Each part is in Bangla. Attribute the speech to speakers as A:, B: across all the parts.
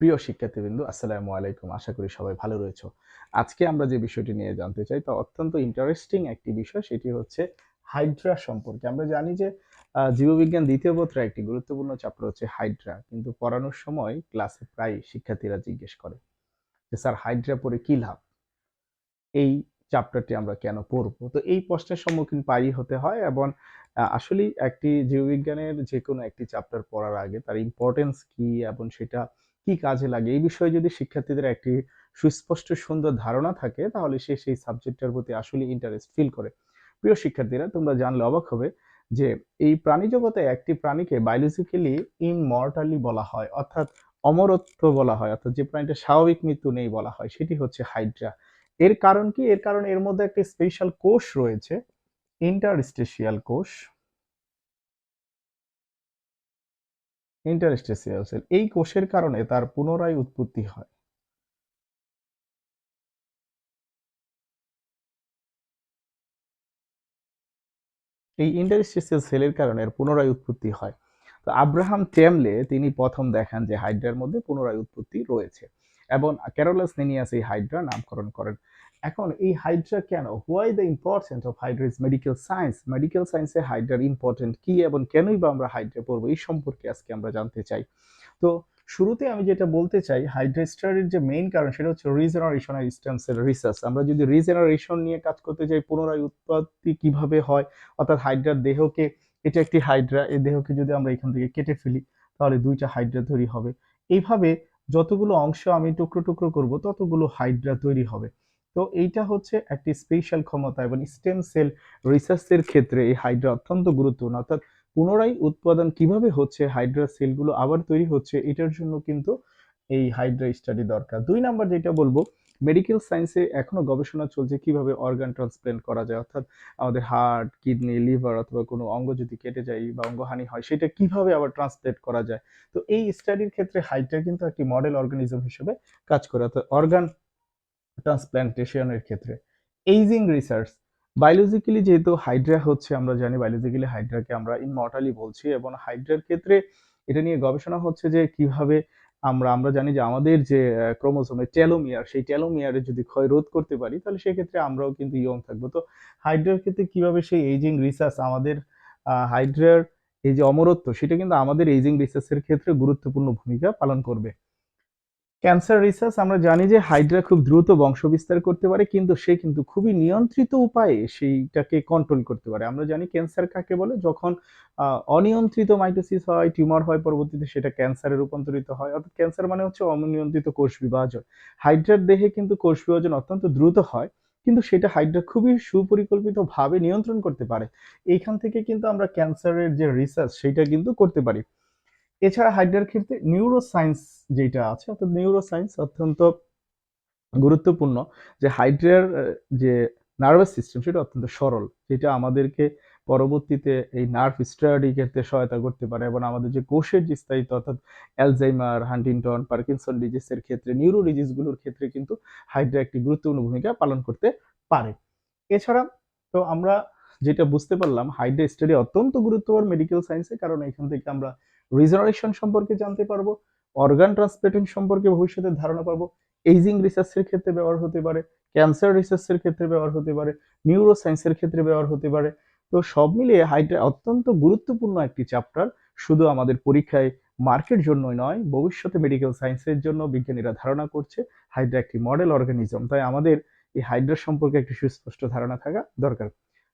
A: প্রিয় শিক্ষার্থীবৃন্দ, আসসালামু আলাইকুম। আশা করি সবাই ভালো রয়েছো। আজকে আমরা যে বিষয়টি নিয়ে জানতে চাই তা অত্যন্ত ইন্টারেস্টিং একটি বিষয়, সেটি হচ্ছে হাইড্রা সম্পর্কে। আমরা জানি যে জীববিজ্ঞান ২য় পত্রে একটি গুরুত্বপূর্ণ চ্যাপ্টার হচ্ছে হাইড্রা। কিন্তু পড়ানোর সময় ক্লাসে প্রায় শিক্ষার্থীরা জিজ্ঞেস করে যে স্যার, হাইড্রা পড়ে কি লাভ? এই চ্যাপ্টারটি আমরা কেন পড়বো? তো এই প্রশ্নের সম্মুখীন প্রায়ই হতে হয় এবং আসলেই একটি জীববিজ্ঞানের যেকোনো একটি চ্যাপ্টার পড়ার আগে তার ইম্পর্টেন্স কি এবং সেটা কি কাজে লাগে, এই বিষয়ে যদি শিক্ষার্থীদের একটি সুস্পষ্ট সুন্দর ধারণা থাকে, তাহলে সে সেই সাবজেক্টটার প্রতি আসলেই ইন্টারেস্ট ফিল করে। প্রিয় শিক্ষার্থীরা, তোমরা জানলে অবাক হবে যে এই প্রাণী জগতে একটি প্রাণীকে বায়োলজিক্যালি ইমমর্টালি বলা হয়, অর্থাৎ অমরত্ব বলা হয়, অর্থাৎ যে প্রাণীটা স্বাভাবিক মৃত্যু নেই বলা হয়, সেটি হচ্ছে হাইড্রা। এর কারণ কি? এর কারণ এর মধ্যে একটা স্পেশাল কোষ রয়েছে, ইন্টারস্টেশিয়াল কোষ। ইন্টারস্টেশিয়াল সেল, এই কোষের কারণে তার পুনরায় উৎপত্তি হয়। এই ইন্টারস্টেশিয়াল সেলের কারণে এর পুনরায় উৎপত্তি হয়। তো আব্রাহাম টেমলে তিনি প্রথম দেখান যে হাইড্রার মধ্যে পুনরায় উৎপত্তি রয়েছে এবং ক্যারোলাস লিনিয়াস এই হাইড্রা নামকরণ করেন। এখন এই হাইড্রা কেন, why the important of Hydra is medical science, medical সায়েন্সে হাইড্রার ইম্পর্টেন্ট কি এবং কেনই বা আমরা হাইড্রা পড়বো, এই সম্পর্কে আজকে আমরা জানতে চাই। তো শুরুতে আমি যেটা বলতে চাই, হাইড্রা স্টাডির যে মেইন কারণ সেটা হচ্ছে রিজেনারেশন আর স্টেম সেল রিসার্চ। আমরা যদি রিজেনারেশন নিয়ে কাজ করতে চাই, পুনরায় উৎপত্তি কিভাবে হয়, অর্থাৎ হাইড্রার দেহকে, এটা একটি হাইড্রা, এই দেহকে যদি আমরা এখান থেকে কেটে ফেলি তাহলে দুইটা হাইড্রা তৈরি হবে। এইভাবে যতগুলো অংশ আমি টুকরো টুকরো করব ততগুলো হাইড্রা তৈরি হবে। তো এইটা হচ্ছে একটি স্পেশাল ক্ষমতা এবং স্টেম সেল রিসার্চের ক্ষেত্রে এই হাইড্রা অত্যন্ত গুরুত্বপূর্ণ। অর্থাৎ পুনরায় উৎপাদন কিভাবে হচ্ছে, হাইড্রা সেলগুলো আবার তৈরি হচ্ছে, এটার জন্য কিন্তু এই হাইড্রা স্টাডি দরকার। ২ নাম্বার যেটা বলবো, মেডিকেল সায়েন্সে এখনো গবেষণা চলছে কিভাবে অর্গান ট্রান্সপ্লান্ট করা যায়, অর্থাৎ আমাদের হার্ট, কিডনি, লিভার অথবা কোনো অঙ্গ যদি কেটে যায় বা অঙ্গহানি হয়, সেটা কিভাবে আবার ট্রান্সপ্লান্ট করা যায়। তো এই স্টাডির ক্ষেত্রে হাইড্রা কিন্তু একটি মডেল অর্গানিজম হিসেবে কাজ করে, অর্থাৎ অর্গান ট্রান্সপ্লান্টেশনের ক্ষেত্রে। এইজিং রিসার্চ, বায়োলজিক্যালি যেহেতু হাইড্রা হচ্ছে, আমরা জানি বায়োলজিক্যালি হাইড্রাকে আমরা ইনমর্টালি বলছি এবং হাইড্রার ক্ষেত্রে এটা নিয়ে গবেষণা হচ্ছে যে কিভাবে আমরা জানি যে আমাদের যে ক্রোমোসোমের টেলোমিয়ার, সেই টেলোমিয়ারে যদি ক্ষয় রোধ করতে পারি তাহলে সেক্ষেত্রে আমরাও কিন্তু ইয়ং থাকবো। তো হাইড্রার ক্ষেত্রে কিভাবে সেই এইজিং রিসার্চ আমাদের হাইড্রার এই যে অমরত্ব, সেটা কিন্তু আমাদের এইজিং রিসার্চের ক্ষেত্রে গুরুত্বপূর্ণ ভূমিকা পালন করবে। ক্যান্সার রিসার্চ, আমরা জানি যে হাইড্রা খুব দ্রুত বংশ বিস্তার করতে পারে, কিন্তু সে কিন্তু খুবই নিয়ন্ত্রিত উপায়ে সেইটাকে কন্ট্রোল করতে পারে। আমরা জানি ক্যান্সার কাকে বলে, যখন অনিয়ন্ত্রিত মাইটোসিস হয়, টিউমার হয়, পরবর্তীতে সেটা ক্যান্সারে রূপান্তরিত হয়। অর্থাৎ ক্যান্সার মানে হচ্ছে অনিয়ন্ত্রিত কোষ বিভাজন। হাইড্রার দেহে কিন্তু কোষ বিভাজন অত্যন্ত দ্রুত হয়, কিন্তু সেটা হাইড্রা খুবই সুপরিকল্পিতভাবে নিয়ন্ত্রণ করতে পারে। এইখান থেকে কিন্তু আমরা ক্যান্সারের যে রিসার্চ সেটা কিন্তু করতে পারি। এছাড়া হাইড্রার ক্ষেত্রে নিউরোসায়েন্স যেটা আছে, অর্থাৎ নিউরোসায়েন্স অত্যন্ত গুরুত্বপূর্ণ। যে হাইড্রার যে নার্ভাস সিস্টেম সেটা অত্যন্ত সরল, যেটা আমাদেরকে পরবর্তীতে এই নার্ভ স্টাডি ক্ষেত্রে সহায়তা করতে পারে এবং আমাদের যে কোষের যে স্থায়িত্ব, অর্থাৎ অ্যালজাইমার, হান্টিংটন, পার্কিনসন ডিজিজের ক্ষেত্রে, নিউরো ডিজিজগুলোর ক্ষেত্রে কিন্তু হাইড্রা একটি গুরুত্বপূর্ণ ভূমিকা পালন করতে পারে। এছাড়া তো আমরা যেটা বুঝতে পারলাম, হাইড্রা স্টাডি অত্যন্ত গুরুত্বপূর্ণ মেডিকেল সায়েন্সে, কারণ এখান থেকে আমরা রিজেনারেশন সম্পর্কে জানতে পারবো, অর্গান ট্রান্সপ্লান্টেশন সম্পর্কে ভবিষ্যতের ধারণা পাবো, এইজিং রিসার্চের ক্ষেত্রে ব্যবহার হতে পারে, ক্যান্সার রিসার্চের ক্ষেত্রে ব্যবহার হতে পারে, নিউরো সায়েন্সের ক্ষেত্রে ব্যবহার হতে পারে। তো সব মিলিয়ে হাইড্রা অত্যন্ত গুরুত্বপূর্ণ একটি চ্যাপ্টার, শুধু আমাদের পরীক্ষায় মার্কের জন্যই নয়, ভবিষ্যতে মেডিকেল সায়েন্সের জন্য বিজ্ঞানীরা ধারণা করছে হাইড্রা একটি মডেল অর্গানিজম। তাই আমাদের এই হাইড্রা সম্পর্কে একটি সুস্পষ্ট ধারণা থাকা দরকার।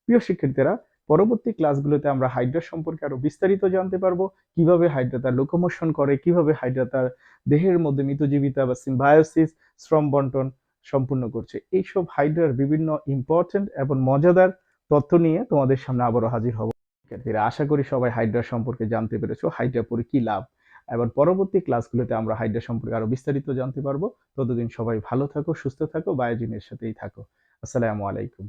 A: প্রিয় শিক্ষার্থীরা, পরবর্তী ক্লাসগুলোতে আমরা হাইড্রা সম্পর্কে আরো বিস্তারিত জানতে পারবো, কিভাবে হাইড্রা তার লোকোমোশন করে, কিভাবে হাইড্রা তার দেহের মধ্যে মিতজীবিতা বা সিম্বায়োসিস, শ্রম বন্টন সম্পূর্ণ করছে। এইসব হাইড্রার বিভিন্ন ইম্পর্টেন্ট এবং মজাদার তথ্য নিয়ে তোমাদের সামনে আবারও হাজির হব। শিক্ষার্থীরা, আশা করি সবাই হাইড্রা সম্পর্কে জানতে পেরেছো, হাইড্রা পরে কি লাভ। এবার পরবর্তী ক্লাসগুলোতে আমরা হাইড্রা সম্পর্কে আরো বিস্তারিত জানতে পারবো। ততদিন সবাই ভালো থাকো, সুস্থ থাকো, বায়োজিনের সাথেই থাকো। আসসালামু আলাইকুম।